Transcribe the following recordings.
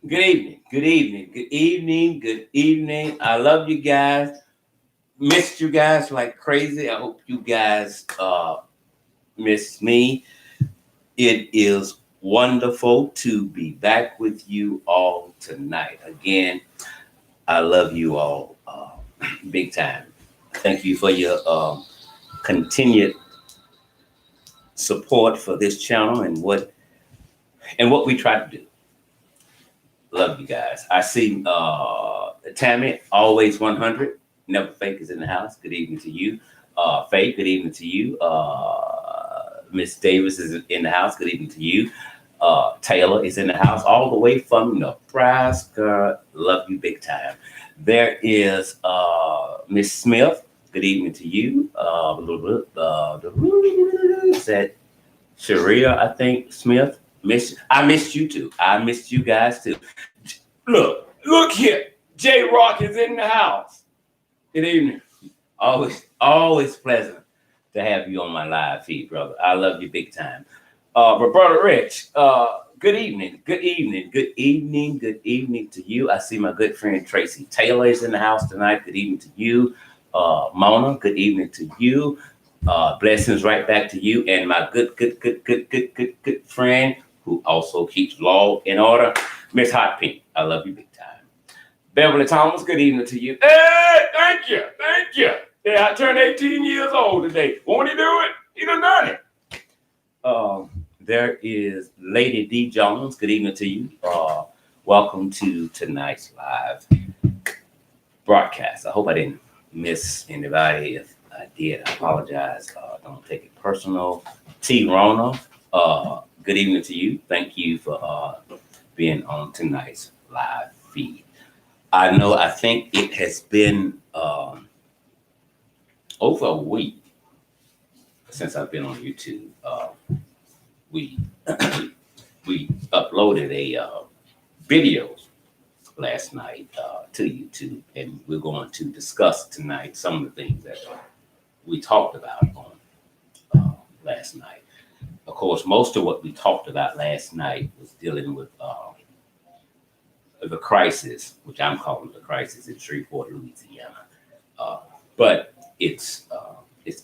Good evening. Good evening. Good evening. Good evening. I love you guys. Missed you guys like crazy. I hope you guys miss me. It is wonderful to be back with you all tonight. Again, I love you all big time. Thank you for your continued support for this channel and what we try to do. Love you guys. I see Tammy, always 100. Never fake is in the house. Good evening to you. Faye, good evening to you. Miss Davis is in the house. Good evening to you. Taylor is in the house, all the way from Nebraska. Love you big time. There is Miss Smith. Good evening to you. Is that Sharia, I think, Smith? I missed you too. I missed you guys too. Look here. J Rock is in the house. Good evening. Always pleasant to have you on my live feed, brother. I love you big time. Roberta Rich, good evening. Good evening. Good evening. Good evening to you. I see my good friend Tracy Taylor is in the house tonight. Good evening to you. Mona, good evening to you. Blessings right back to you. And my good friend who also keeps law in order, Miss Hot Pink. I love you big time. Beverly Thomas, good evening to you. Hey, thank you. Thank you. Yeah, I turned 18 years old today. Won't he do it? He done done it. There is Lady D. Jones. Good evening to you. Welcome to tonight's live broadcast. I hope I didn't miss anybody. If I did, I apologize. Don't take it personal. T. Rona, good evening to you. Thank you for being on tonight's live feed. I think it has been over a week since I've been on YouTube. We we uploaded a videos last night to YouTube, and we're going to discuss tonight some of the things that we talked about on last night. Of course, most of what we talked about last night was dealing with the crisis, which I'm calling the crisis in Shreveport, Louisiana. But it's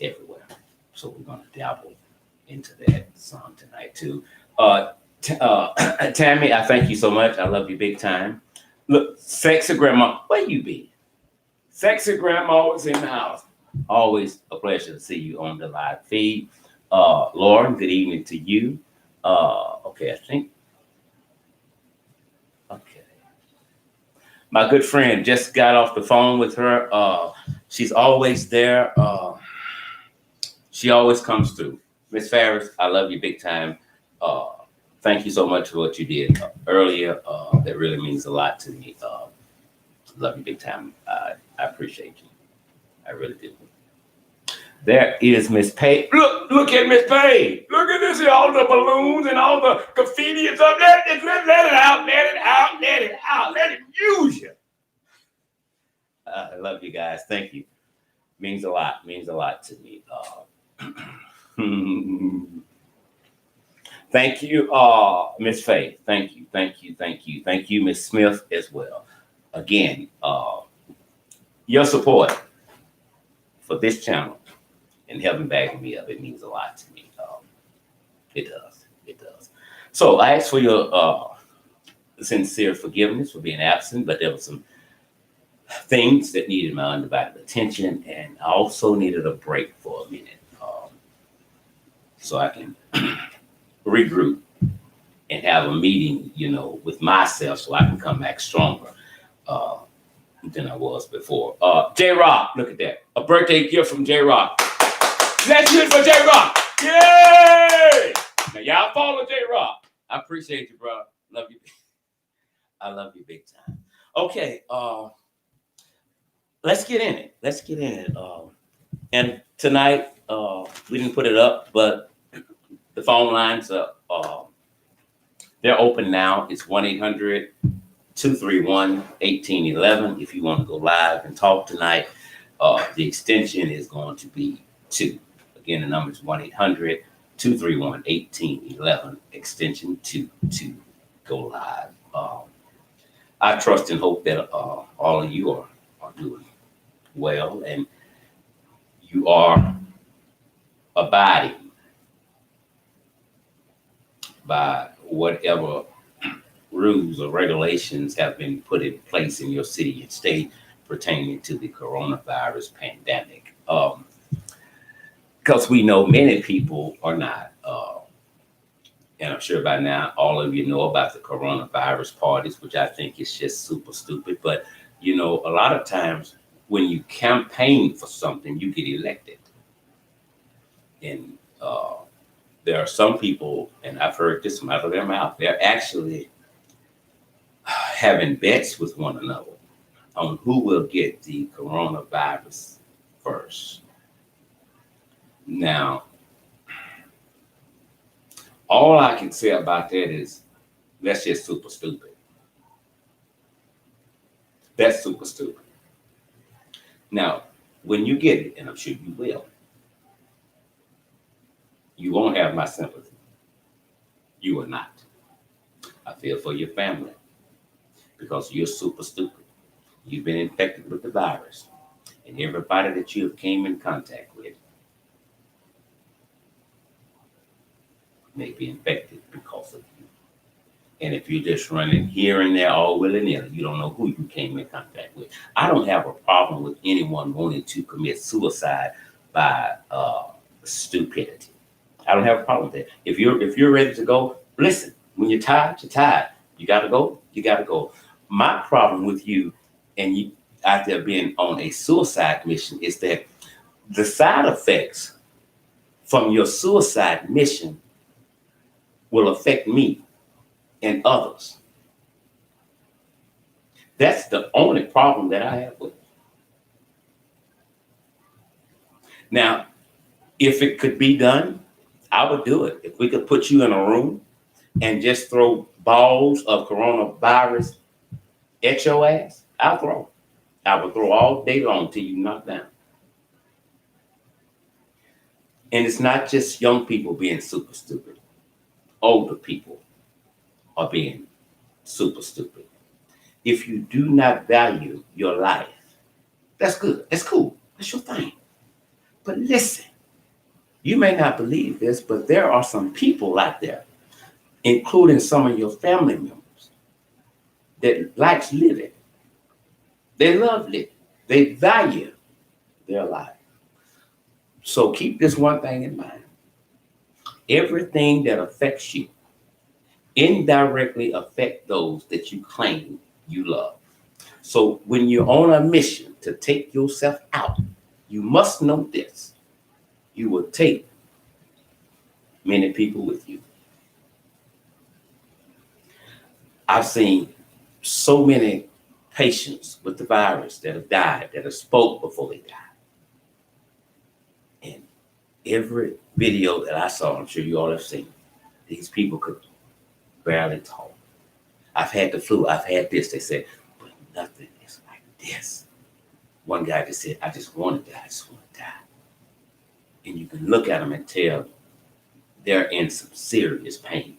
everywhere. So we're going to dabble into that some tonight too. Tammy, I thank you so much. I love you big time. Look, Sexy Grandma, where you be? Sexy Grandma is in the house. Always a pleasure to see you on the live feed. Lauren, good evening to you. Okay, I think. Okay. My good friend just got off the phone with her. She's always there. She always comes through. Miss Farris, I love you big time. Thank you so much for what you did earlier. That really means a lot to me. Love you big time. I appreciate you. I really do. There is Miss Pay. Look at Miss Pay. Look at this, all the balloons and all the graffiti and stuff. Let it out, let it out, let it out, let it use you. I love you guys. Thank you. Means a lot to me. Thank you, Miss Faye. Thank you, Miss Smith as well. Again, your support for this channel and helping backing me up, it means a lot to me. It does. So I ask for your sincere forgiveness for being absent, but there were some things that needed my undivided attention, and I also needed a break for a minute, so I can regroup and have a meeting, with myself, so I can come back stronger than I was before. J Rock, look at that, a birthday gift from J Rock. Let's do it for J Rock. Yay! Now y'all follow J Rock. I appreciate you, bro. Love you. I love you big time. Okay, let's get in it. And tonight, we didn't put it up, but the phone lines are they're open now. It's 1-800-231-1811. If you want to go live and talk tonight, the extension is going to be 2. Again, the number is 1-800-231-1811, extension 2 to go live. I trust and hope that all of you are doing well and you are abiding by whatever rules or regulations have been put in place in your city and state pertaining to the coronavirus pandemic. Because we know many people are not. And I'm sure by now all of you know about the coronavirus parties, which I think is just super stupid. But, you know, a lot of times when you campaign for something, you get elected. And there are some people, and I've heard this from out of their mouth, they're actually having bets with one another on who will get the coronavirus first. Now, all I can say about that is that's just super stupid. That's super stupid. Now, when you get it, and I'm sure you will, you won't have my sympathy. You will not. I feel for your family because you're super stupid. You've been infected with the virus, and everybody that you have came in contact with may be infected because of you. And if you're just running here and there all willy-nilly, you don't know who you came in contact with. I don't have a problem with anyone wanting to commit suicide by stupidity. I don't have a problem with that. If you're ready to go, listen. When you're tired, you're tired. You gotta go. You gotta go. My problem with you and you out there being on a suicide mission is that the side effects from your suicide mission will affect me and others. That's the only problem that I have with it. Now, if it could be done, I would do it. If we could put you in a room and just throw balls of coronavirus at your ass, I'll throw. I would throw all day long till you knock down. And it's not just young people being super stupid. Older people are being super stupid. If you do not value your life, that's good. That's cool. That's your thing. But listen, you may not believe this, but there are some people out there, including some of your family members, that likes living. They love living. They value their life. So keep this one thing in mind. Everything that affects you indirectly affect those that you claim you love. So when you're on a mission to take yourself out, you must know this. You will take many people with you. I've seen so many patients with the virus that have died, that have spoke before they died. And every video that I saw, I'm sure you all have seen, these people could barely talk. I've had the flu, I've had this. They said, but nothing is like this. One guy just said, I just want to die, I just want to die. And you can look at them and tell they're in some serious pain.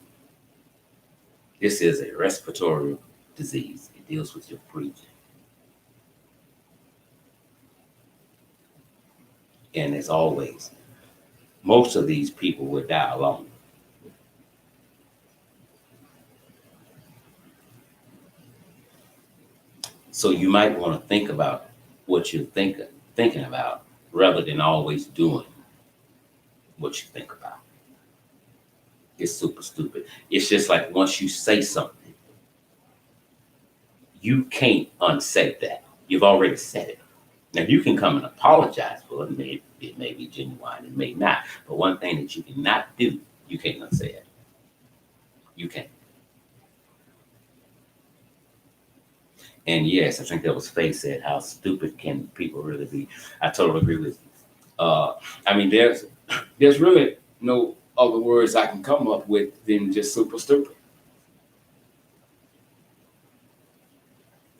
This is a respiratory disease. It deals with your breathing. And as always, most of these people will die alone. So you might want to think about what you're thinking about rather than always doing what you think about. It's super stupid. It's just like once you say something, you can't unsay that. You've already said it. Now you can come and apologize for it. It may be genuine, it may not. But one thing that you cannot do, you can't unsay it. You can't. And yes, I think that was Faye said, how stupid can people really be? I totally agree with you. I mean, there's really no other words I can come up with than just super stupid.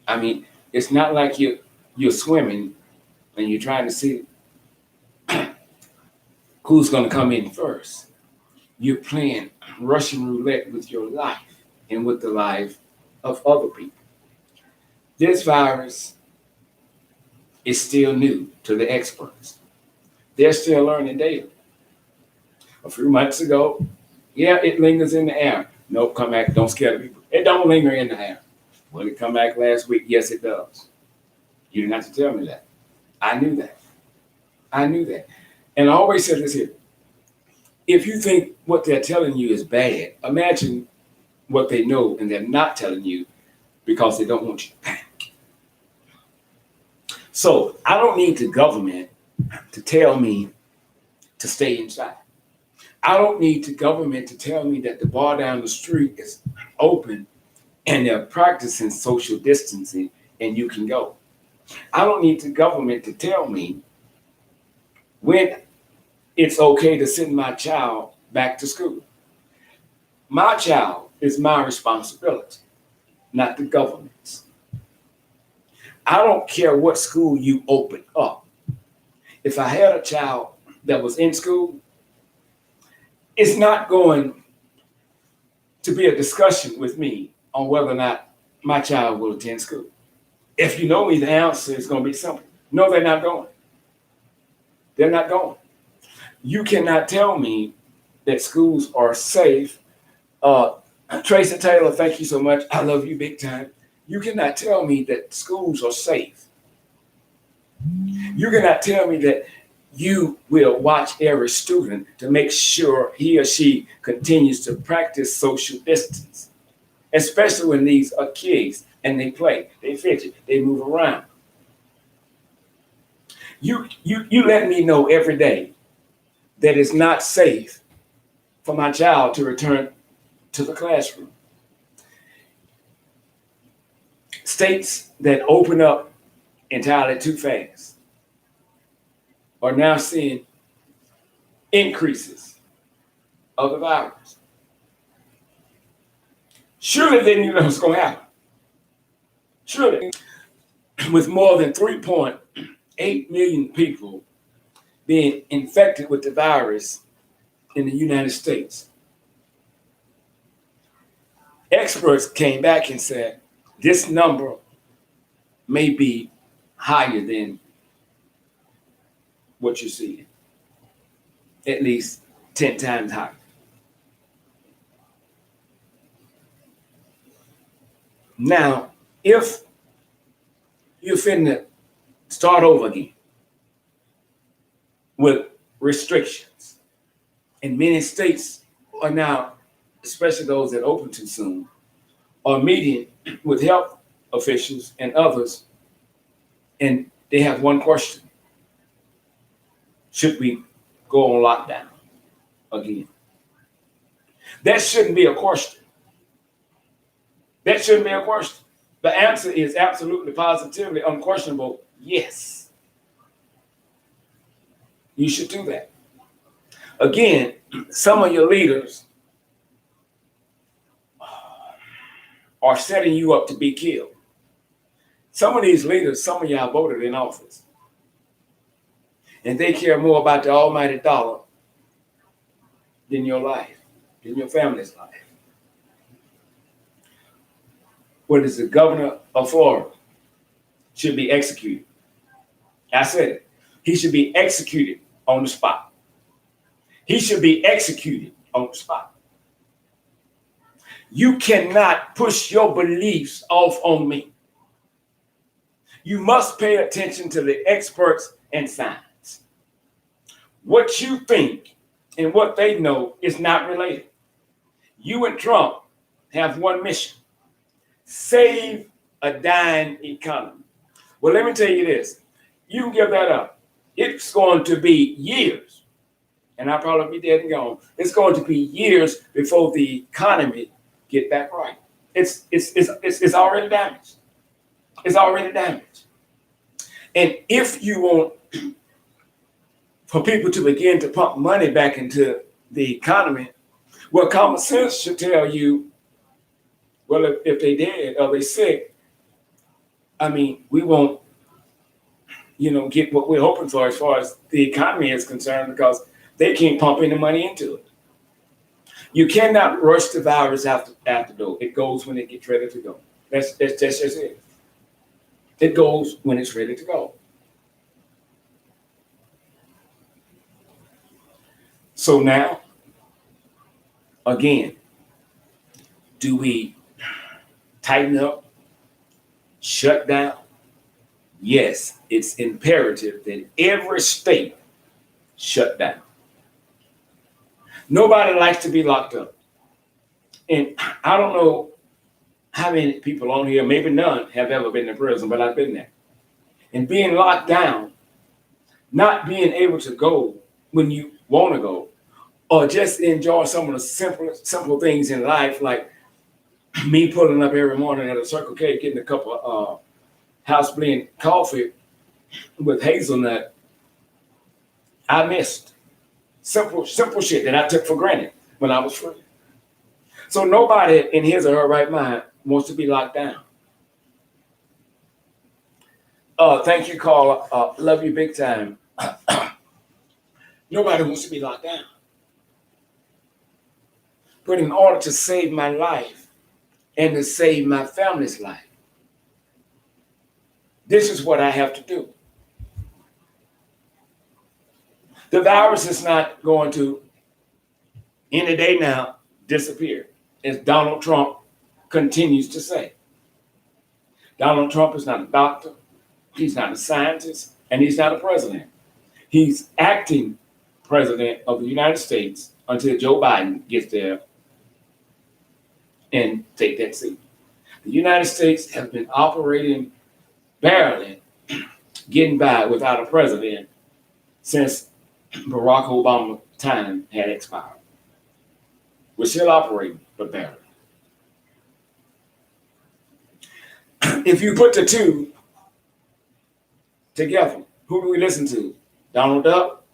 I mean, it's not like you're swimming and you're trying to see who's going to come in first. You're playing Russian roulette with your life and with the life of other people. This virus is still new to the experts. They're still learning daily. A few months ago, yeah, it lingers in the air. Nope, come back. Don't scare the people. It don't linger in the air. Will it come back last week? Yes, it does. You didn't have to tell me that. I knew that. I knew that. And I always said this here. If you think what they're telling you is bad, imagine what they know and they're not telling you because they don't want you to panic. So I don't need the government to tell me to stay inside. I don't need the government to tell me that the bar down the street is open and they're practicing social distancing and you can go. I don't need the government to tell me when it's okay to send my child back to school. My child is my responsibility, not the government's. I don't care what school you open up. If I had a child that was in school, it's not going to be a discussion with me on whether or not my child will attend school. If you know me, the answer is going to be simple. No, they're not going. They're not going. You cannot tell me that schools are safe. Tracy Taylor, thank you so much. I love you big time. You cannot tell me that schools are safe. You cannot tell me that you will watch every student to make sure he or she continues to practice social distance, especially when these are kids and they play, they fidget, they move around. You let me know every day that it's not safe for my child to return to the classroom. States that open up entirely too fast are now seeing increases of the virus. Surely they knew that was going to happen. Surely, with more than 3.8 million people being infected with the virus in the United States, experts came back and said this number may be higher than what you're seeing, at least 10 times higher. Now, if you're finna start over again with restrictions, and many states are now, especially those that open too soon, are meeting with health officials and others, and they have one question. Should we go on lockdown again? That shouldn't be a question. That shouldn't be a question. The answer is absolutely, positively, unquestionable, yes. You should do that. Again, some of your leaders are setting you up to be killed. Some of these leaders, some of y'all voted in office, and they care more about the almighty dollar than your life, than your family's life. What is the governor of Florida should be executed. I said it. He should be executed on the spot. He should be executed on the spot. You cannot push your beliefs off on me. You must pay attention to the experts and science. What you think and what they know is not related. You and Trump have one mission: save a dying economy. Well, let me tell you this. You can give that up. It's going to be years, and I'll probably be dead and gone. It's going to be years before the economy get back right. It's already damaged. It's already damaged. And if you want for people to begin to pump money back into the economy, well, common sense should tell you, well, if they dead or they sick, I mean, we won't, get what we're hoping for as far as the economy is concerned, because they can't pump any money into it. You cannot rush the virus after though. It goes when it gets ready to go. That's just it. It goes when it's ready to go. So now, again, do we tighten up, shut down? Yes, it's imperative that every state shut down. Nobody likes to be locked up. And I don't know how many people on here, maybe none, have ever been in prison, but I've been there. And being locked down, not being able to go when you want to go, or just enjoy some of the simple things in life, like me pulling up every morning at a Circle K, getting a cup of house blend coffee with hazelnut. I missed simple shit that I took for granted when I was free. So nobody in his or her right mind wants to be locked down. Thank you, Carla. Love you big time. Nobody wants to be locked down. But in order to save my life and to save my family's life, this is what I have to do. The virus is not going to, any day now, disappear, as Donald Trump continues to say. Donald Trump is not a doctor, he's not a scientist, and he's not a president. He's acting president of the United States until Joe Biden gets there and take that seat. The United States has been operating barely, getting by without a president since Barack Obama's time had expired. We're still operating, but barely. If you put the two together, who do we listen to? Donald Duck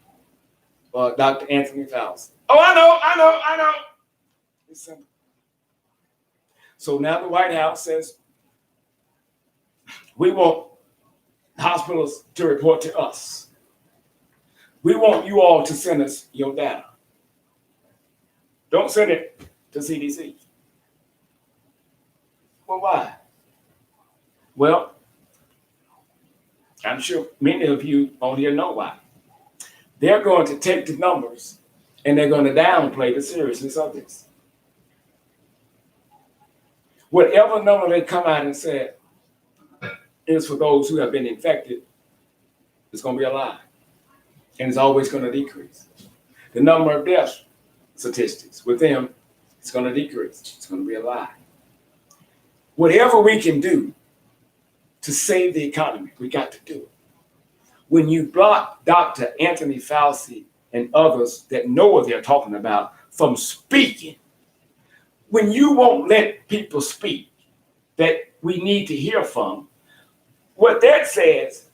or Dr. Anthony Fauci? Oh, I know. It's simple. So now the White House says, we want hospitals to report to us. We want you all to send us your data. Don't send it to CDC. Well, why? Well, I'm sure many of you on here know why. They're going to take the numbers and they're going to downplay the seriousness of this. Whatever number they come out and say is for those who have been infected, it's going to be a lie. And it's always going to decrease. The number of death statistics with them, it's going to decrease. It's going to be a lie. Whatever we can do to save the economy, we got to do it. When you block Dr. Anthony Fauci and others that know what they're talking about from speaking, when you won't let people speak that we need to hear from, what that says,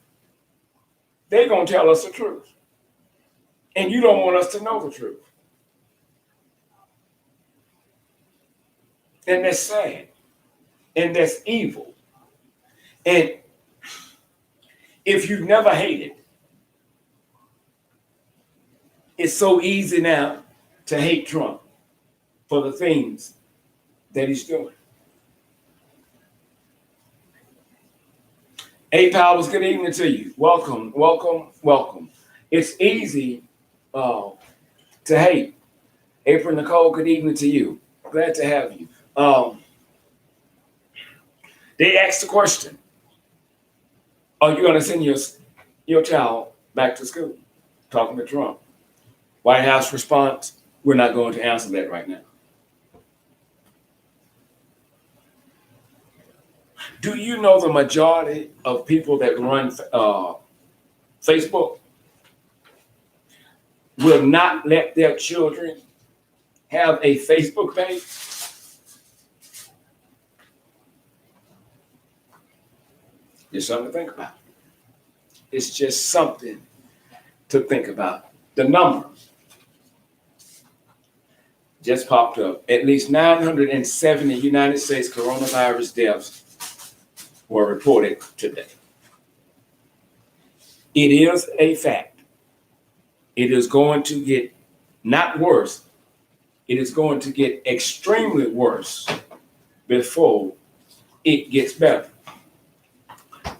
they're going to tell us the truth. And you don't want us to know the truth. And that's sad. And that's evil. And if you've never hated, it's so easy now to hate Trump for the things that he's doing. A Powers, good evening to you. Welcome. It's easy to hate. April Nicole, good evening to you. Glad to have you. They asked the question, are you going to send your child back to school? Talking to Trump. White House response, we're not going to answer that right now. Do you know the majority of people that run Facebook will not let their children have a Facebook page? It's something to think about. It's just something to think about. The number just popped up. At least 970 United States coronavirus deaths were reported today. It is a fact. It is going to get not worse. It is going to get extremely worse before it gets better.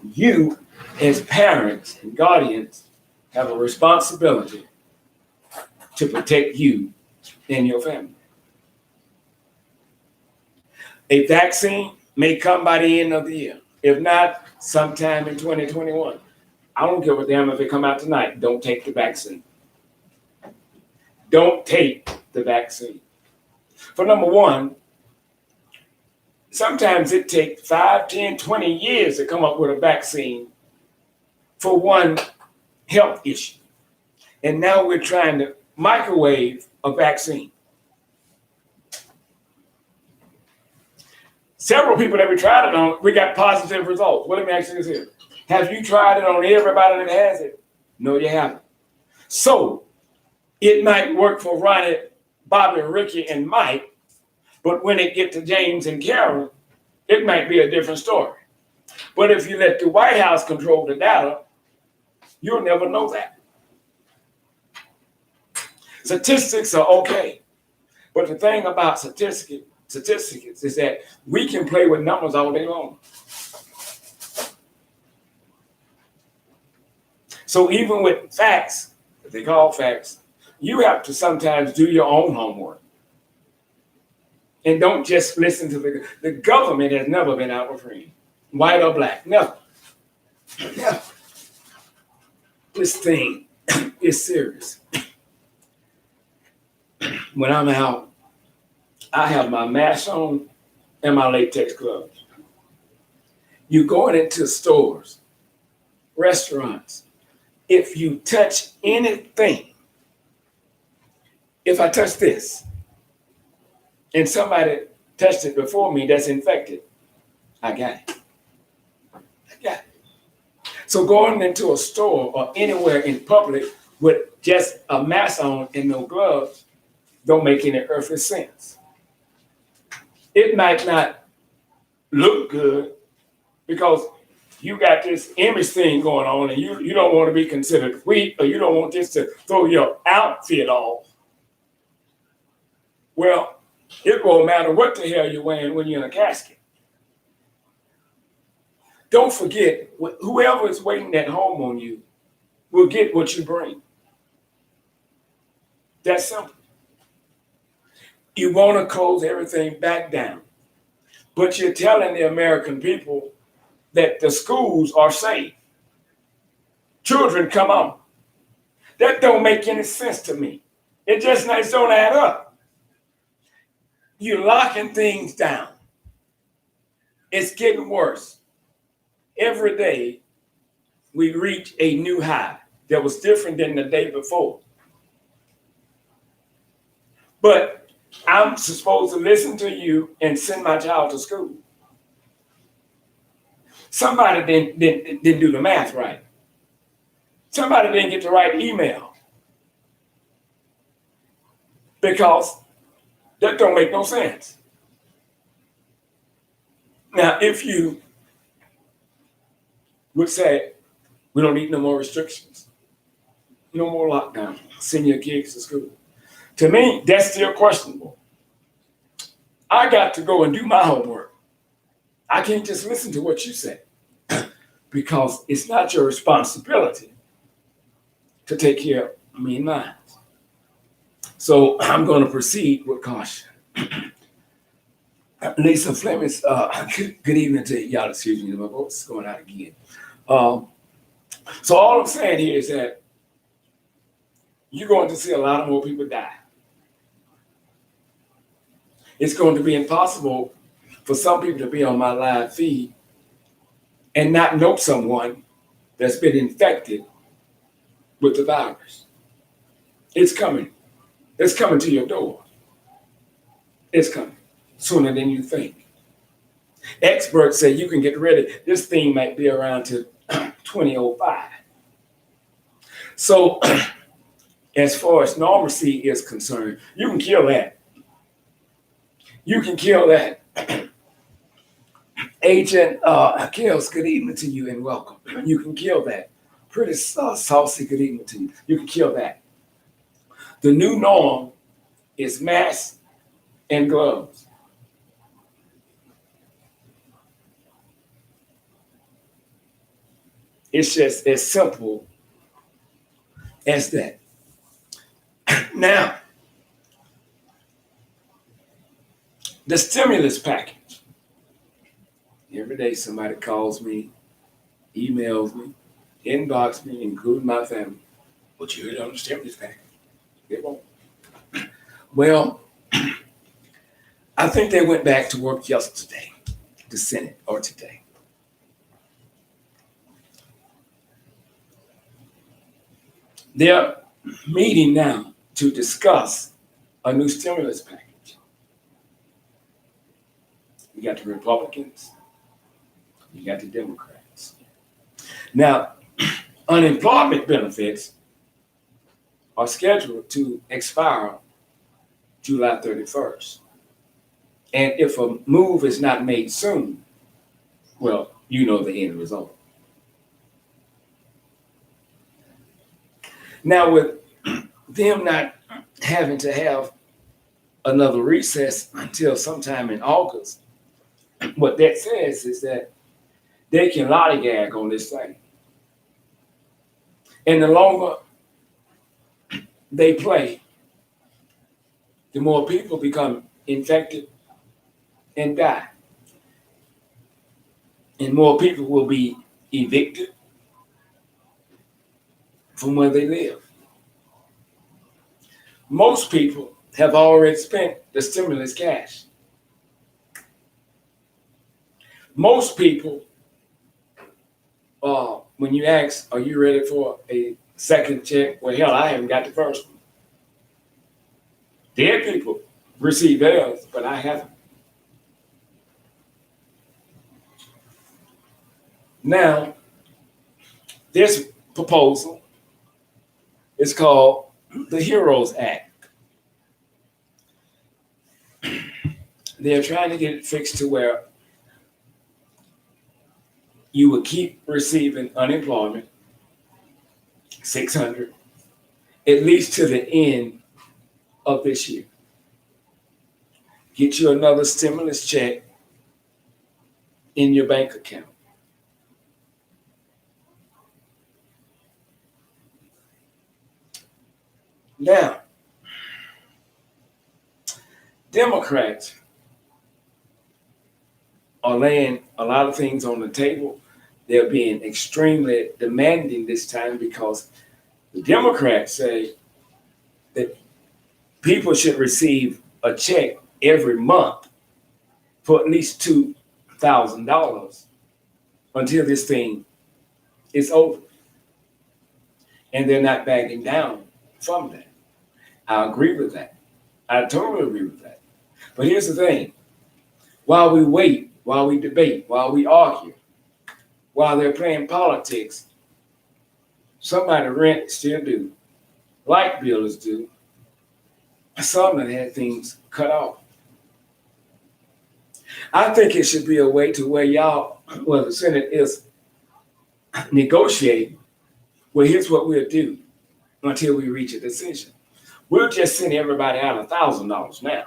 You, as parents and guardians, have a responsibility to protect you and your family. A vaccine may come by the end of the year. If not, sometime in 2021. I don't give a damn if it come out tonight. Don't take the vaccine. Don't take the vaccine. For number one, sometimes it takes 5, 10, 20 years to come up with a vaccine for one health issue. And now we're trying to microwave a vaccine. Several people that we tried it on, we got positive results. Well, let me ask you this here. Have you tried it on everybody that has it? No, you haven't. So it might work for Ronnie, Bobby, Ricky, and Mike, but when it get to James and Karen, it might be a different story. But if you let the White House control the data, you'll never know that. Statistics are okay, but the thing about statistics is that we can play with numbers all day long. So even with facts, that they call facts, you have to sometimes do your own homework. And don't just listen to the government has never been our friend, white or black, never. Never. This thing is serious. When I'm out, I have my mask on and my latex gloves. You going into stores, restaurants, if you touch anything, if I touch this and somebody touched it before me that's infected, I got it. I got it. So going into a store or anywhere in public with just a mask on and no gloves don't make any earthly sense. It might not look good because you got this image thing going on and you don't want to be considered weak or you don't want this to throw your outfit off. Well, it won't matter what the hell you're wearing when you're in a casket. Don't forget, whoever is waiting at home on you will get what you bring. That's simple. You want to close everything back down, but you're telling the American people that the schools are safe. Children come on. That don't make any sense to me. It just don't add up. You're locking things down. It's getting worse. Every day we reach a new high that was different than the day before. But I'm supposed to listen to you and send my child to school. Somebody didn't do the math right. Somebody didn't get the right email. Because that don't make no sense. Now, if you would say, we don't need no more restrictions, no more lockdown, send your kids to school. To me, that's still questionable. I got to go and do my homework. I can't just listen to what you say because it's not your responsibility to take care of me and mine. So I'm going to proceed with caution. Lisa Fleming, good evening to y'all. Excuse me, my voice is going out again. So all I'm saying here is that you're going to see a lot more people die. It's going to be impossible for some people to be on my live feed and not know someone that's been infected with the virus. It's coming. It's coming to your door. It's coming sooner than you think. Experts say you can get ready. This thing might be around to 2005. So as far as normalcy is concerned, you can kill that. You can kill that. Agent Kills, good evening to you and welcome. You can kill that. Pretty saucy, good evening to you. You can kill that. The new norm is masks and gloves. It's just as simple as that. Now, the stimulus package. Every day somebody calls me, emails me, inbox me, including my family. But you heard on the stimulus package. It won't. Well, I think they went back to work yesterday, the Senate, or today. They're meeting now to discuss a new stimulus package. You got the Republicans, you got the Democrats. Now, unemployment benefits are scheduled to expire July 31st. And if a move is not made soon, well, you know the end result. Now, with them not having to have another recess until sometime in August, what that says is that they can lollygag on this thing. And the longer they play, the more people become infected and die. And more people will be evicted from where they live. Most people have already spent the stimulus cash. Most people, when you ask, are you ready for a second check? Well, hell, I haven't got the first one. Dead people receive theirs, but I haven't. Now, this proposal is called the HEROES Act. They're trying to get it fixed to where you will keep receiving unemployment, $600, at least to the end of this year. Get you another stimulus check in your bank account. Now, Democrats are laying a lot of things on the table. They're being extremely demanding this time because the Democrats say that people should receive a check every month for at least $2,000 until this thing is over. And they're not backing down from that. I agree with that. I totally agree with that. But here's the thing. While we wait, while we debate, while we argue, while they're playing politics, somebody rent still due, light bill is due, some that had things cut off. I think it should be a way to where the Senate is negotiating. Well, here's what we'll do until we reach a decision. We'll just send everybody out $1,000 now.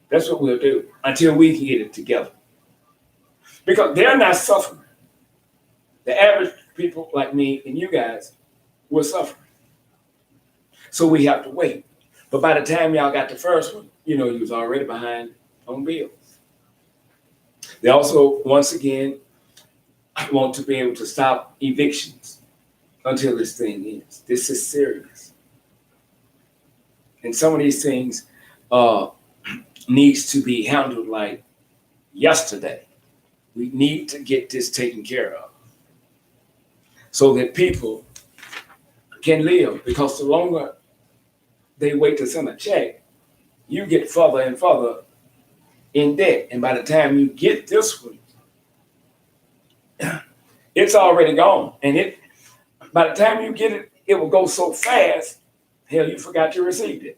That's what we'll do until we can get it together. Because they're not suffering. The average people like me and you guys were suffering. So we have to wait. But by the time y'all got the first one, you was already behind on bills. They also, once again, want to be able to stop evictions until this thing ends. This is serious. And some of these things needs to be handled like yesterday. We need to get this taken care of so that people can live, because the longer they wait to send a check, you get further and further in debt. And by the time you get this one, it's already gone. And by the time you get it, it will go so fast, hell, you forgot you received it.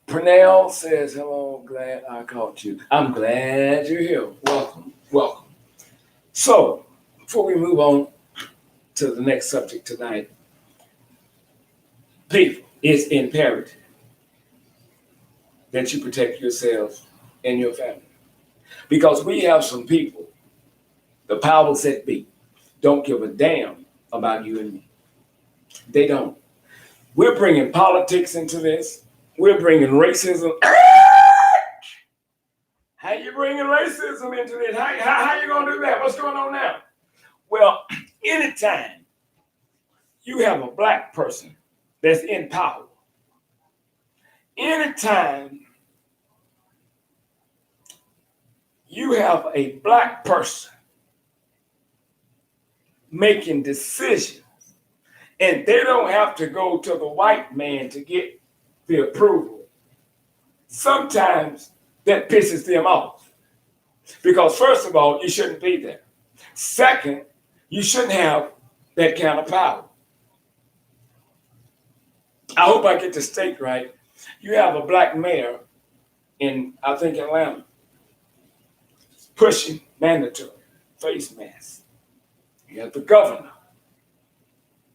Pernell says, hello, glad I caught you. I'm glad you're here. Welcome, welcome. So, before we move on to the next subject tonight, people, it's imperative that you protect yourselves in your family. Because we have some people, the powers that be, don't give a damn about you and me. They don't. We're bringing politics into this. We're bringing racism. How you bringing racism into this? How you going to do that? What's going on now? Well, anytime you have a black person that's in power, anytime you have a black person making decisions, and they don't have to go to the white man to get the approval, sometimes that pisses them off. Because first of all, you shouldn't be there. Second, you shouldn't have that kind of power. I hope I get the state right. You have a black mayor in, I think, Atlanta, pushing mandatory face masks. You have the governor.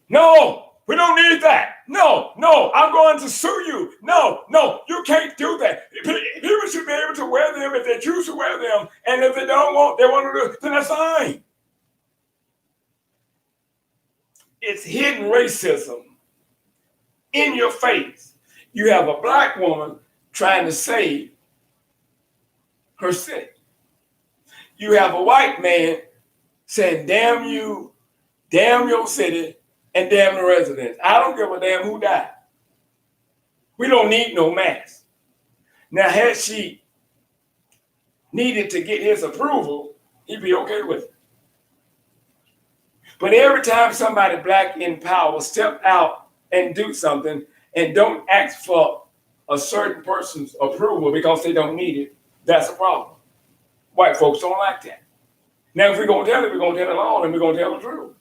No, we don't need that. No, I'm going to sue you. No, you can't do that. People should be able to wear them if they choose to wear them. And if they want to do it, then that's fine. It's hidden racism in your face. You have a black woman trying to save her city. You have a white man saying, damn you, damn your city, and damn the residents. I don't give a damn who died. We don't need no mask. Now, had she needed to get his approval, he'd be okay with it. But every time somebody black in power step out and do something and don't ask for a certain person's approval because they don't need it, that's a problem. White folks don't like that. Now, if we're going to tell it, we're going to tell it all, and we're going to tell the truth.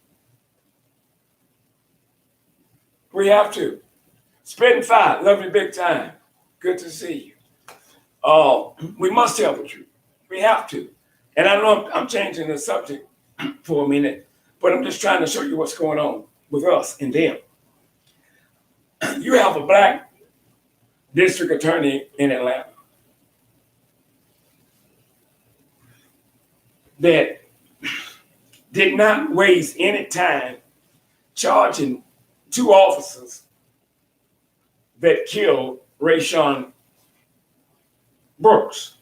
We have to. Spitting fire, love you big time. Good to see you. We must tell the truth. We have to. And I know I'm changing the subject for a minute, but I'm just trying to show you what's going on with us and them. You have a black district attorney in Atlanta that did not waste any time charging 2 officers that killed Rayshon Brooks.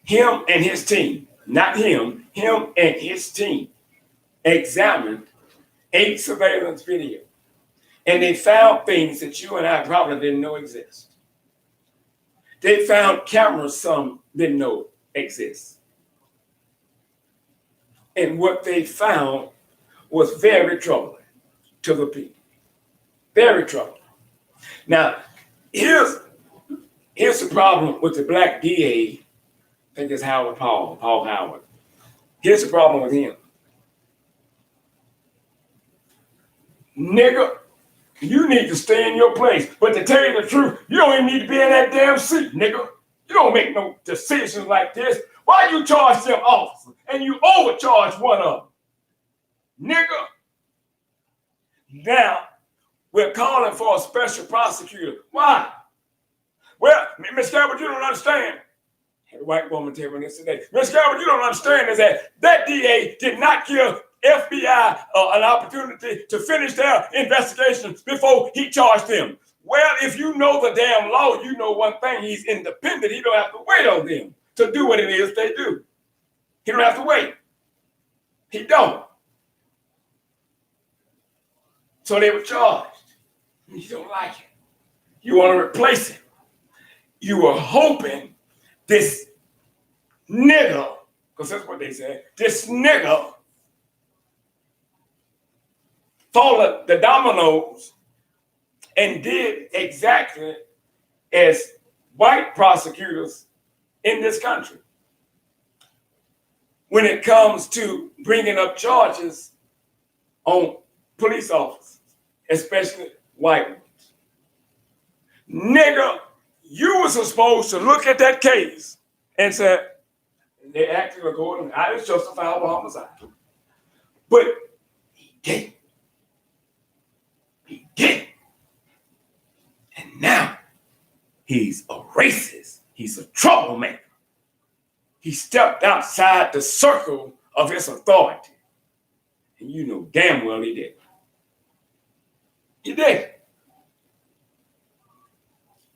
Him and his team, not him and his team examined 8 surveillance videos. And they found things that you and I probably didn't know exist. They found cameras some didn't know exist. And what they found was very troubling to the people. Very troubling. Now, here's the problem with the black DA. I think it's Paul Howard. Here's the problem with him. Nigga, you need to stay in your place. But to tell you the truth, you don't even need to be in that damn seat, nigga. You don't make no decisions like this. Why you charge them officers and you overcharge one of them? Nigga. Now, we're calling for a special prosecutor. Why? Well, Miss Calvert, you don't understand. I had a white woman tell me this today. Miss Calvert, you don't understand is that DA did not give FBI an opportunity to finish their investigation before he charged them. Well, if you know the damn law, you know one thing, he's independent. He don't have to wait on them to do what it is they do. He don't have to wait. He don't. So they were charged. You don't like it. You want to replace him. You were hoping this nigga, because that's what they said, this nigga followed the dominoes and did exactly as white prosecutors in this country when it comes to bringing up charges on police officers, especially white ones. Nigga, you were supposed to look at that case and say, they acted according, it's justifiable homicide. But he didn't. He didn't. And now He's a racist. He's a troublemaker. He stepped outside the circle of his authority. And you know damn well he did. He did.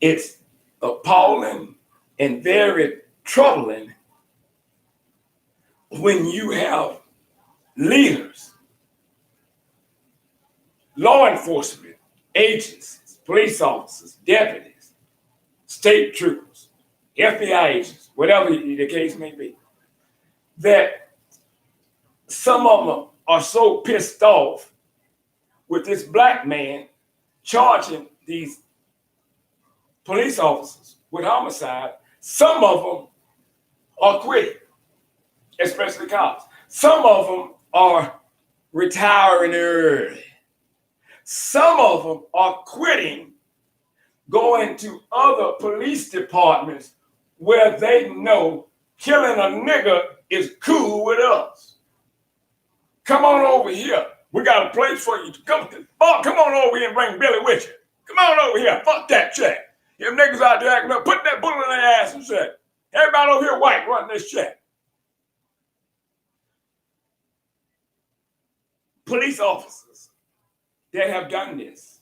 It's appalling and very troubling when you have leaders, law enforcement agencies, police officers, deputies, state troopers, FBI agents, whatever the case may be, that some of them are so pissed off with this black man charging these police officers with homicide. Some of them are quitting, especially cops. Some of them are retiring early. Some of them are quitting, going to other police departments where they know killing a nigger is cool with us. Come on over here. We got a place for you to come. Oh, come on over here and bring Billy with you. Come on over here. Fuck that check. If niggas out there acting up, put that bullet in their ass and check. Everybody over here white running this check. Police officers that have done this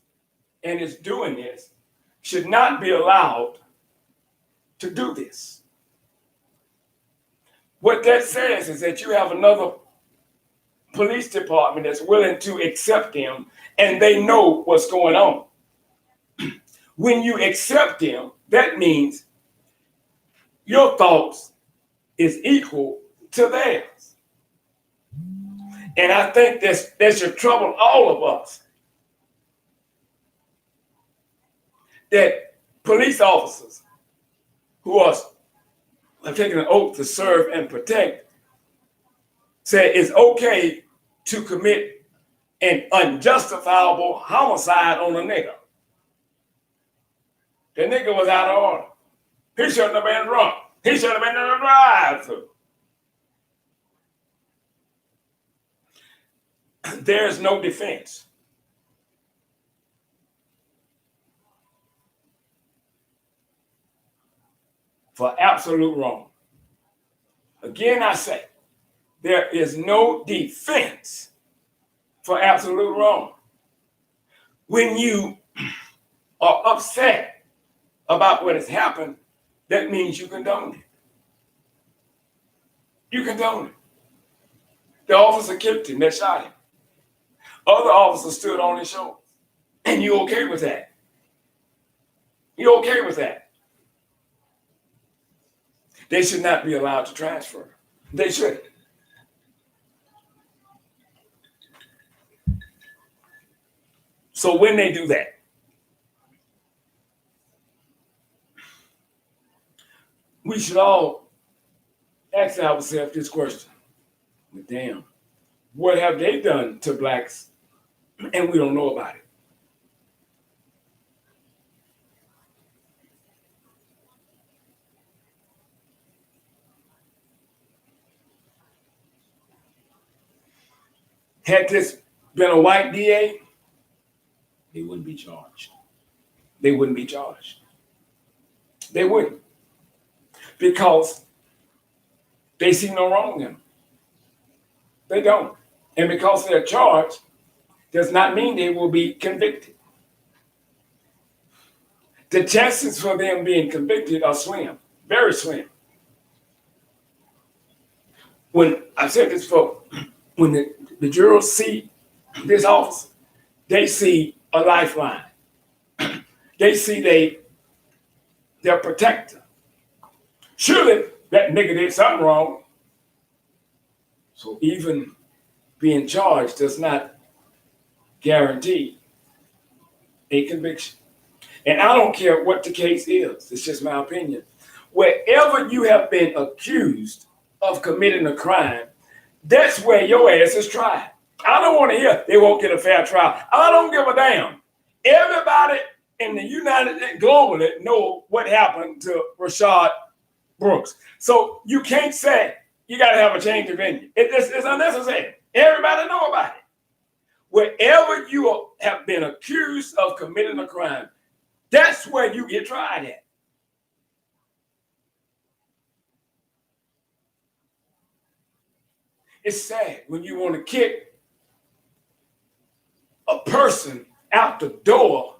and is doing this should not be allowed to do this. What that says is that you have another police department that's willing to accept them and they know what's going on. When you accept them, that means your thoughts is equal to theirs. And I think that should trouble all of us. That police officers who are taking an oath to serve and protect say it's okay to commit an unjustifiable homicide on a nigga. The nigga was out of order. He shouldn't have been drunk. He should have been in the drive-thru. There's no defense. For absolute wrong. Again, I say, there is no defense for absolute wrong. When you are upset about what has happened, that means you condone it. You condone it. The officer kicked him, that shot him. Other officers stood on his shoulders. And you okay with that? You okay with that? They should not be allowed to transfer. They shouldn't. So when they do that, we should all ask ourselves this question. But damn, what have they done to blacks and we don't know about it? Had this been a white DA, they wouldn't be charged. They wouldn't be charged. They wouldn't. Because they see no wrong in them. They don't. And because they're charged, does not mean they will be convicted. The chances for them being convicted are slim, very slim. When I said this before, when the jurors see this officer, they see a lifeline. They see their protector. Surely that nigga did something wrong. So even being charged does not guarantee a conviction. And I don't care what the case is. It's just my opinion. Wherever you have been accused of committing a crime, that's where your ass is tried. I don't want to hear they won't get a fair trial. I don't give a damn. Everybody in the United globally know what happened to Rashad Brooks. So you can't say you got to have a change of venue. It's unnecessary. Everybody know about it. Wherever you have been accused of committing a crime, that's where you get tried at. It's sad when you want to kick a person out the door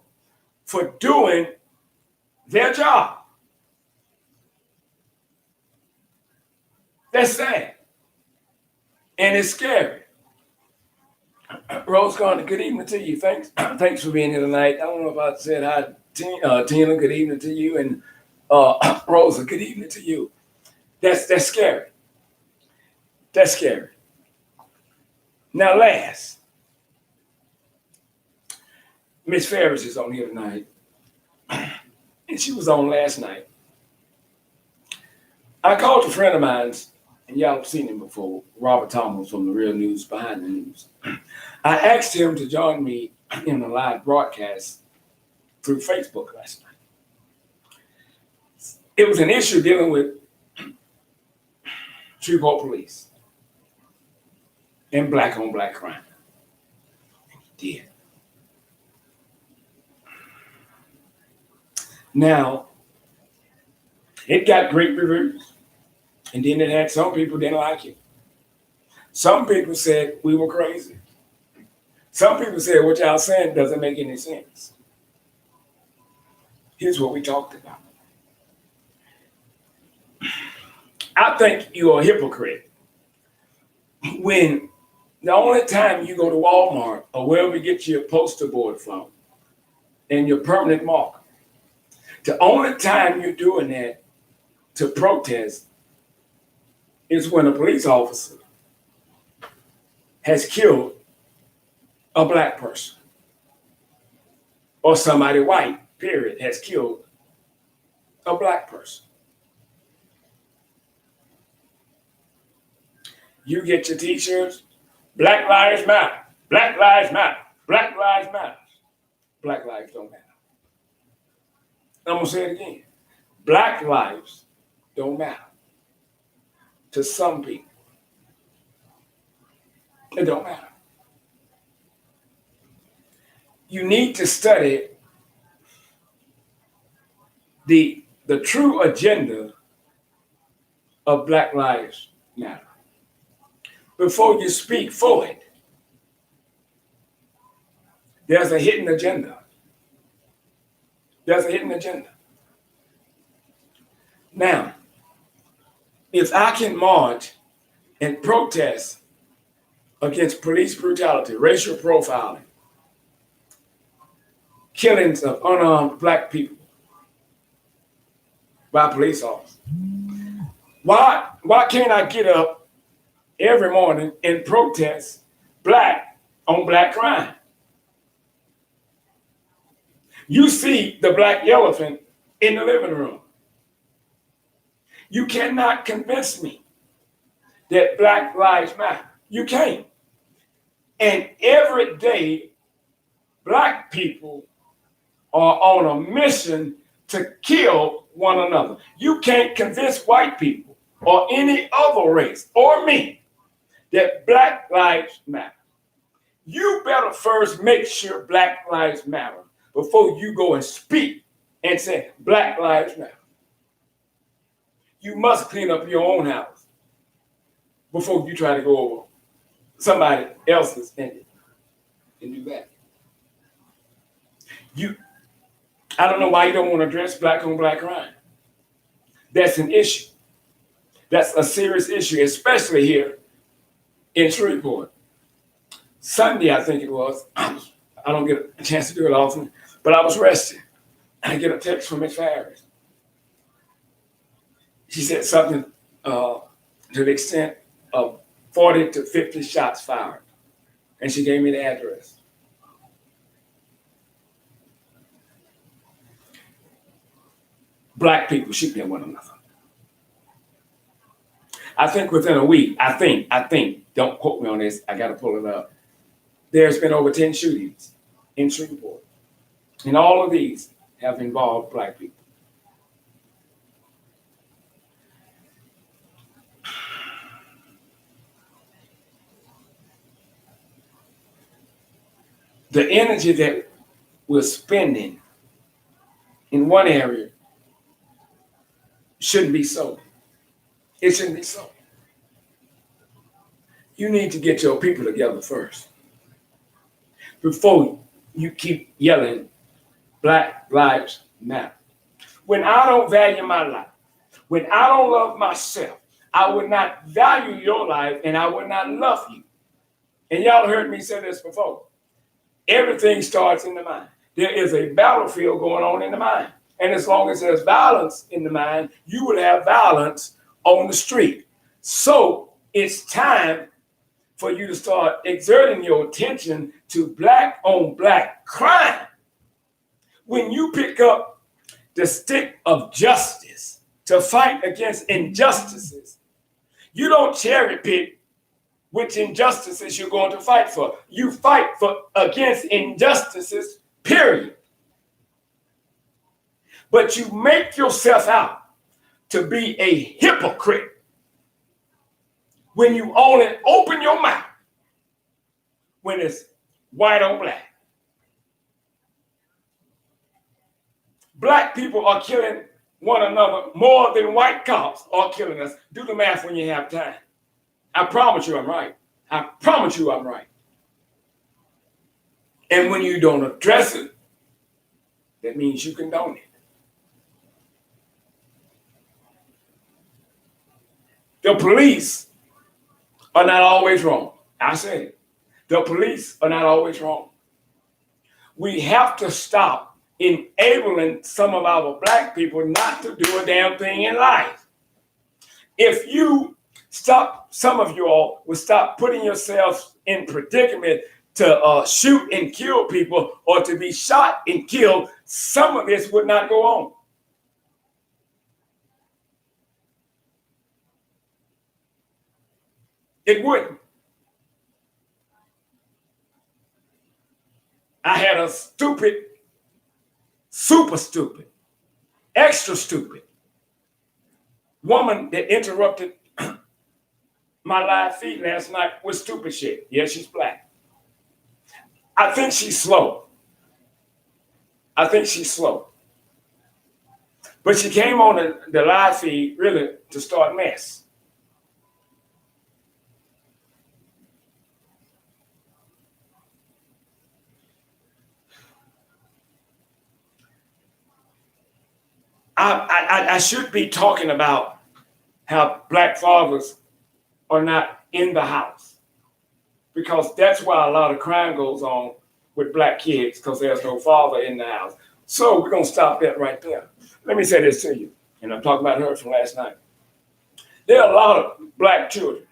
for doing their job. That's sad. And it's scary. Rose Garner, good evening to you. Thanks for being here tonight. I don't know if I said hi, Tina, good evening to you. And Rosa, good evening to you. That's scary. That's scary. Now, last, Miss Ferris is on here tonight. And she was on last night. I called a friend of mine, and y'all have seen him before, Robert Thomas from the Real News Behind the News. I asked him to join me in a live broadcast through Facebook last night. It was an issue dealing with Shreveport police and black on black crime. And he did. Now, it got great reviews, and then it had some people didn't like it. Some people said we were crazy. Some people said what y'all saying doesn't make any sense. Here's what we talked about. I think you're a hypocrite when the only time you go to Walmart or wherever you get your poster board from and your permanent marker, the only time you're doing that to protest is when a police officer has killed a black person or somebody white, period, has killed a black person. You get your t-shirts, Black Lives Matter, Black Lives Matter, Black Lives Matter. Black lives don't matter. I'm going to say it again. Black lives don't matter to some people. It don't matter. You need to study the true agenda of Black Lives Matter before you speak for it. There's a hidden agenda. There's a hidden agenda. Now, if I can march and protest against police brutality, racial profiling, killings of unarmed black people by police officers, why can't I get up every morning and protest black on black crime? You see the black elephant in the living room. You cannot convince me that Black Lives Matter. You can't. And every day, black people are on a mission to kill one another. You can't convince white people or any other race or me that Black Lives Matter. You better first make sure Black Lives Matter before you go and speak and say Black Lives Matter. You must clean up your own house before you try to go over somebody else's and do that. I don't know why you don't want to address black on black crime. That's an issue. That's a serious issue, especially here in Shreveport. Sunday, I think it was. I don't get a chance to do it often, but I was resting. I get a text from Miss Ferris. She said something to the extent of 40 to 50 shots fired. And she gave me the address. Black people shooting at one another. I think within a week, I think, don't quote me on this, I got to pull it up. There's been over 10 shootings in Shreveport. And all of these have involved black people. The energy that we're spending in one area shouldn't be so. It shouldn't be so. you need to get your people together first before you keep yelling Black Lives Matter. When I don't value my life, when I don't love myself, I would not value your life and I would not love you. And y'all heard me say this before. Everything starts in the mind. There is a battlefield going on in the mind. And as long as there's violence in the mind, you will have violence on the street. So it's time for you to start exerting your attention to black on black crime. When you pick up the stick of justice to fight against injustices, you don't cherry pick which injustices you're going to fight for. You fight for against injustices, period. But you make yourself out to be a hypocrite when you only open your mouth when it's white on black. Black people are killing one another more than white cops are killing us. Do the math when you have time. I promise you I'm right. I promise you I'm right. And when you don't address it, that means you condone it. The police are not always wrong. I said it. The police are not always wrong. We have to stop enabling some of our black people not to do a damn thing in life. If you stop, some of you all will stop putting yourselves in predicament to shoot and kill people or to be shot and killed, some of this would not go on. It wouldn't. I had a stupid, super stupid, extra stupid woman that interrupted my live feed last night with stupid shit. Yeah, she's black. I think she's slow. But she came on the live feed really to start mess. I should be talking about how black fathers are not in the house, because that's why a lot of crime goes on with black kids, because there's no father in the house. So we're going to stop that right there. Let me say this to you, and I'm talking about her from last night. There are a lot of black children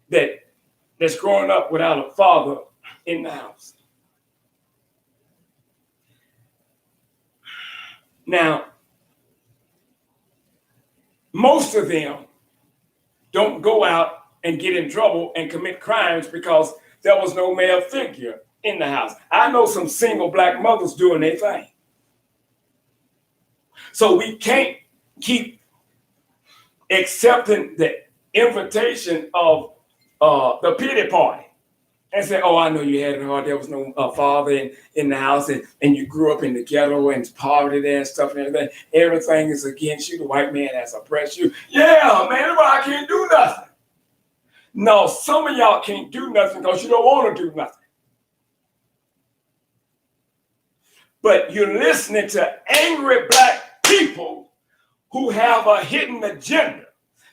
that's growing up without a father in the house. Now, most of them don't go out and get in trouble and commit crimes because there was no male figure in the house. I know some single black mothers doing their thing. So we can't keep accepting the invitation of the pity party and say, oh, I know you had it hard. There was no father in the house, and you grew up in the ghetto and poverty there and stuff and everything. Everything is against you. The white man has oppressed you. Yeah, man, I can't do nothing. No, some of y'all can't do nothing because you don't want to do nothing. But you're listening to angry black people who have a hidden agenda.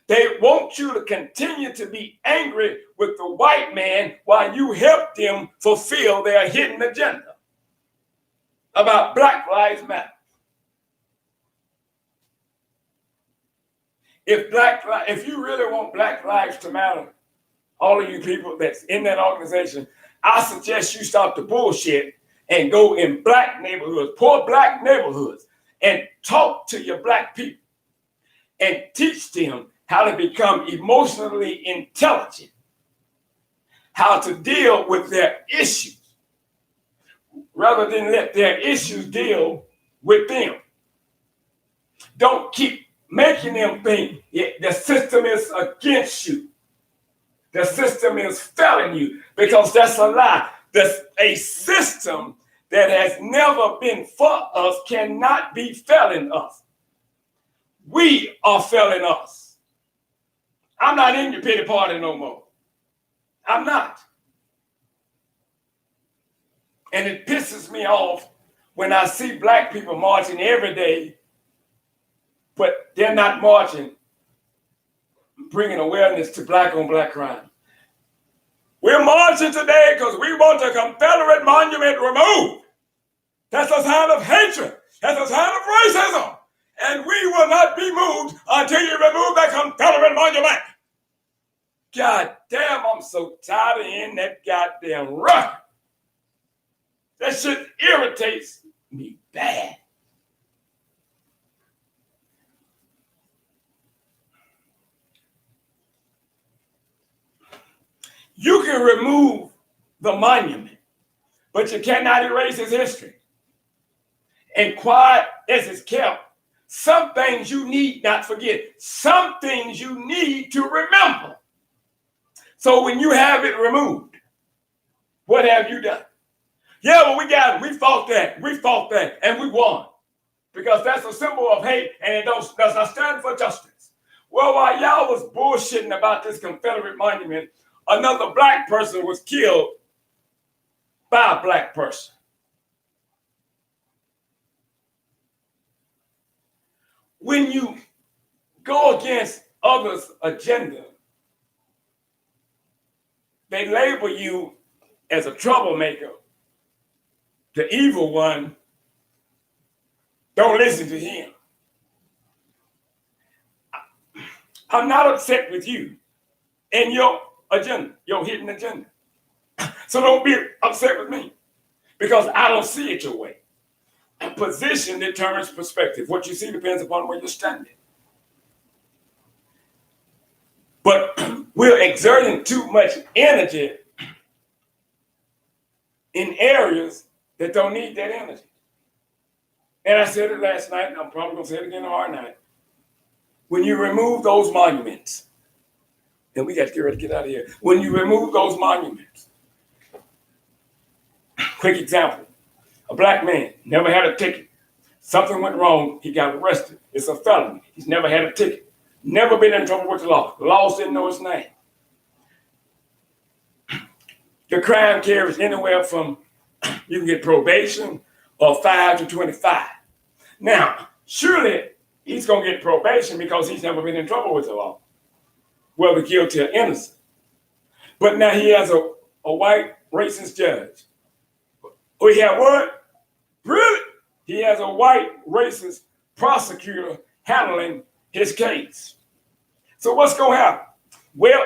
They want you to continue to be angry with the white man while you help them fulfill their hidden agenda about Black Lives Matter. If you really want Black lives to matter, all of you people that's in that organization, I suggest you stop the bullshit and go in black neighborhoods, poor black neighborhoods, and talk to your black people and teach them how to become emotionally intelligent, how to deal with their issues, rather than let their issues deal with them. Don't keep making them think the system is against you. The system is failing you, because that's a lie. A system that has never been for us cannot be failing us. We are failing us. I'm not in your pity party no more. I'm not. And it pisses me off when I see black people marching every day, but they're not marching, bringing awareness to black on black crime. We're marching today because we want the Confederate monument removed. That's a sign of hatred. That's a sign of racism. And we will not be moved until you remove that Confederate monument. God damn, I'm so tired of hearing that goddamn run. That shit irritates me bad. You can remove the monument, but you cannot erase his history. And quiet as it's kept, some things you need not forget. Some things you need to remember. So when you have it removed, what have you done? Yeah, well, we got it. We fought that, and we won. Because that's a symbol of hate, and it does not stand for justice. Well, while y'all was bullshitting about this Confederate monument, another black person was killed by a black person. When you go against others' agenda, they label you as a troublemaker, the evil one. Don't listen to him. I'm not upset with you and your agenda, your hidden agenda. So don't be upset with me because I don't see it your way. A position determines perspective. What you see depends upon where you're standing. But we're exerting too much energy in areas that don't need that energy. And I said it last night, and I'm probably going to say it again tomorrow night. When you remove those monuments, and we got to get ready to get out of here. When you remove those monuments, quick example, a black man never had a ticket. Something went wrong, he got arrested. It's a felony. He's never had a ticket. Never been in trouble with the law. The laws didn't know his name. The crime carries anywhere from, you can get probation or 5 to 25. Now, surely he's going to get probation because he's never been in trouble with the law, whether guilty or innocent. But now he has a white racist judge. Oh, he had what? Really? He has a white racist prosecutor handling his case. So what's going to happen? Well,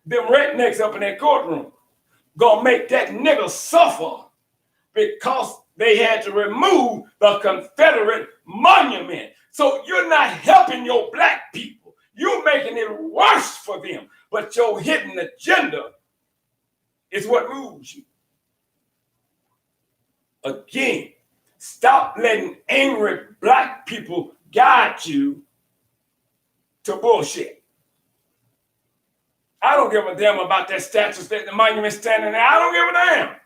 them rednecks up in that courtroom going to make that nigga suffer because they had to remove the Confederate monument. So you're not helping your black people. You're making it worse for them. But your hidden agenda is what moves you. Again, stop letting angry black people guide you to bullshit. I don't give a damn about that statue, the monument standing there. I don't give a damn.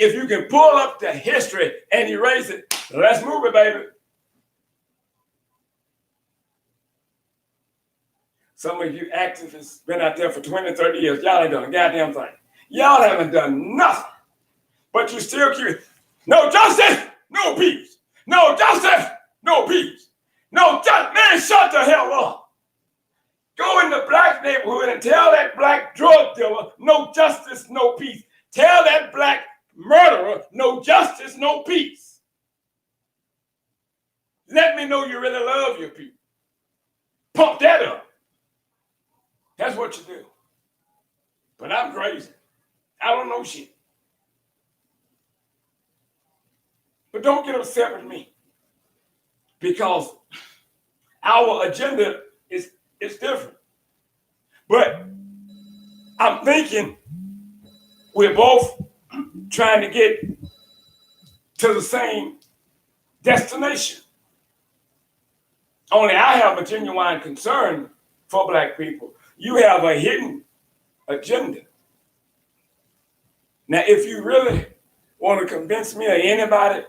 If you can pull up the history and erase it, let's move it, baby. Some of you activists been out there for 20, 30 years. Y'all ain't done a goddamn thing. Y'all haven't done nothing. But you still keep, no justice, no peace. No justice, no peace. No justice. Man, shut the hell up. Go in the black neighborhood and tell that black drug dealer, no justice, no peace. Tell that black murderer, no justice, no peace. Let me know you really love your people. Pump that up. That's what you do. But I'm crazy. I don't know shit. But don't get upset with me because our agenda is different. But I'm thinking we're both trying to get to the same destination. Only I have a genuine concern for black people. You have a hidden agenda. Now, if you really want to convince me or anybody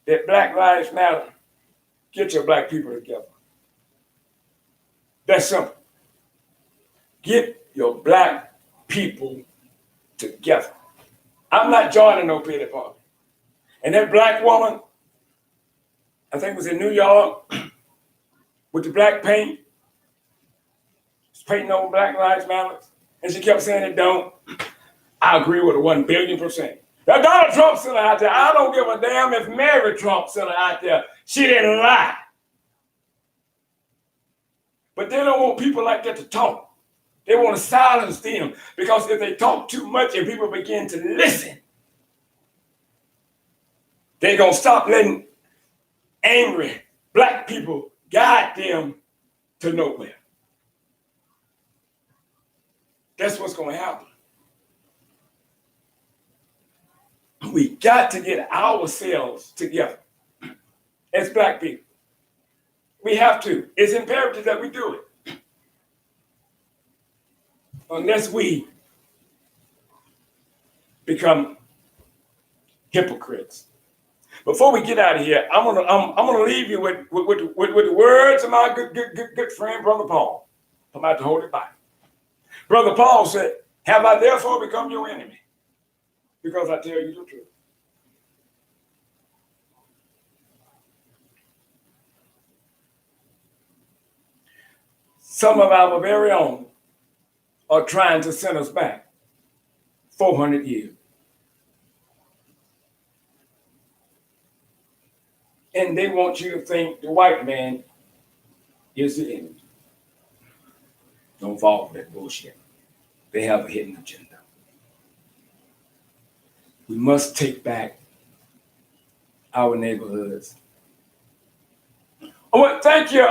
that Black Lives Matter, get your black people together. That's simple. Get your black people together. I'm not joining no pity party. And that black woman, I think it was in New York, with the black paint, painting over Black Lives Matter, and she kept saying it don't. I agree with her 1,000,000,000%. Now Donald Trump sent her out there. I don't give a damn if Mary Trump sent her out there. She didn't lie. But they don't want people like that to talk. They want to silence them because if they talk too much and people begin to listen, they're going to stop letting angry black people guide them to nowhere. That's what's going to happen. We got to get ourselves together as black people. We have to. It's imperative that we do it. Unless we become hypocrites. Before we get out of here, I'm gonna leave you with the words of my good friend, Brother Paul, from out the Holy Bible. Brother Paul said, "Have I therefore become your enemy? Because I tell you the truth." Some of our very own are trying to send us back 400 years. And they want you to think the white man is the enemy. Don't fall for that bullshit. They have a hidden agenda. We must take back our neighborhoods. Oh, thank you,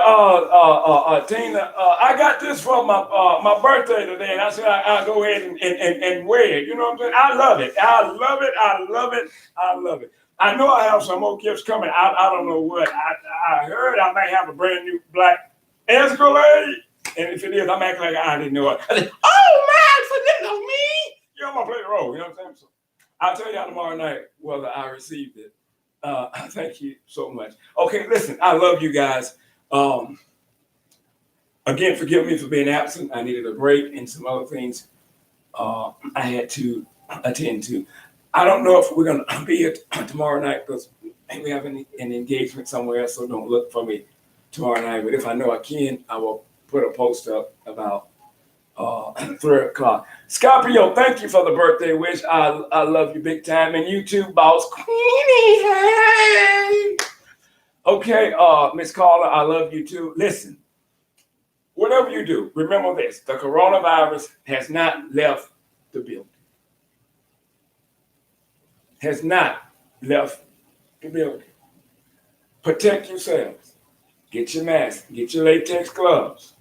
Tina. I got this for my birthday today, and I said I'll go ahead and wear it. You know what I'm saying? I love it. I love it. I love it. I love it. I know I have some more gifts coming. I don't know what. I heard I may have a brand new black Escalade. And if it is, I'm acting like I didn't know it. I said, oh, man, so this is me. You know, I'm going to play the role. You know what I'm saying? So I'll tell y'all tomorrow night whether I received it. Thank you so much. Okay, listen, I love you guys. Again, forgive me for being absent. I needed a break and some other things I had to attend to. I don't know if we're going to be here tomorrow night because we have an engagement somewhere else, so don't look for me tomorrow night. But if I know I can, I will put a post up about 3 o'clock. Scorpio, thank you for the birthday wish. I love you big time. And you too, boss. Queenie, hey. Okay, Miss Carla, I love you too. Listen, whatever you do, remember this. The coronavirus has not left the building. Has not left the building. Protect yourselves. Get your mask. Get your latex gloves.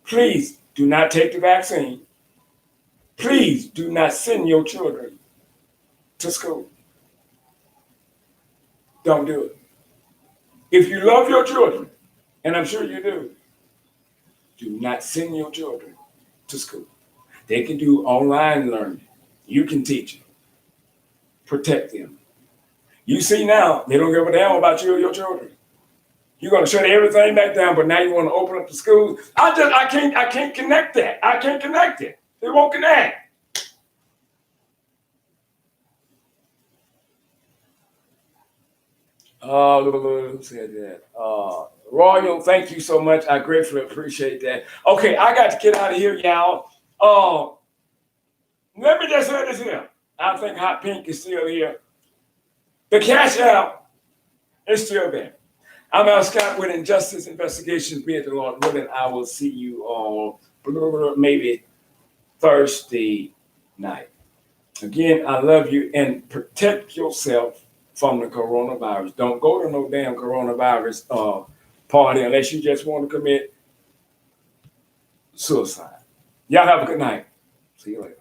Please do not take the vaccine. Please do not send your children to school. Don't do it. If you love your children, and I'm sure you do not send your children to school. They can do online learning. You can teach them. Protect them. You see now, they don't give a damn about you or your children. You're going to shut everything back down, but now you want to open up the schools. I can't connect that. I can't connect it. They won't connect. Who said that? Royal, thank you so much. I gratefully appreciate that. Okay, I got to get out of here, y'all. Let me just say this here. I think Hot Pink is still here. The Cash App is still there. I'm Al Scott with Injustice Investigations. Be it the Lord willing, I will see you all maybe Thursday night. Again, I love you and protect yourself from the coronavirus. Don't go to no damn coronavirus party unless you just want to commit suicide. Y'all have a good night. See you later.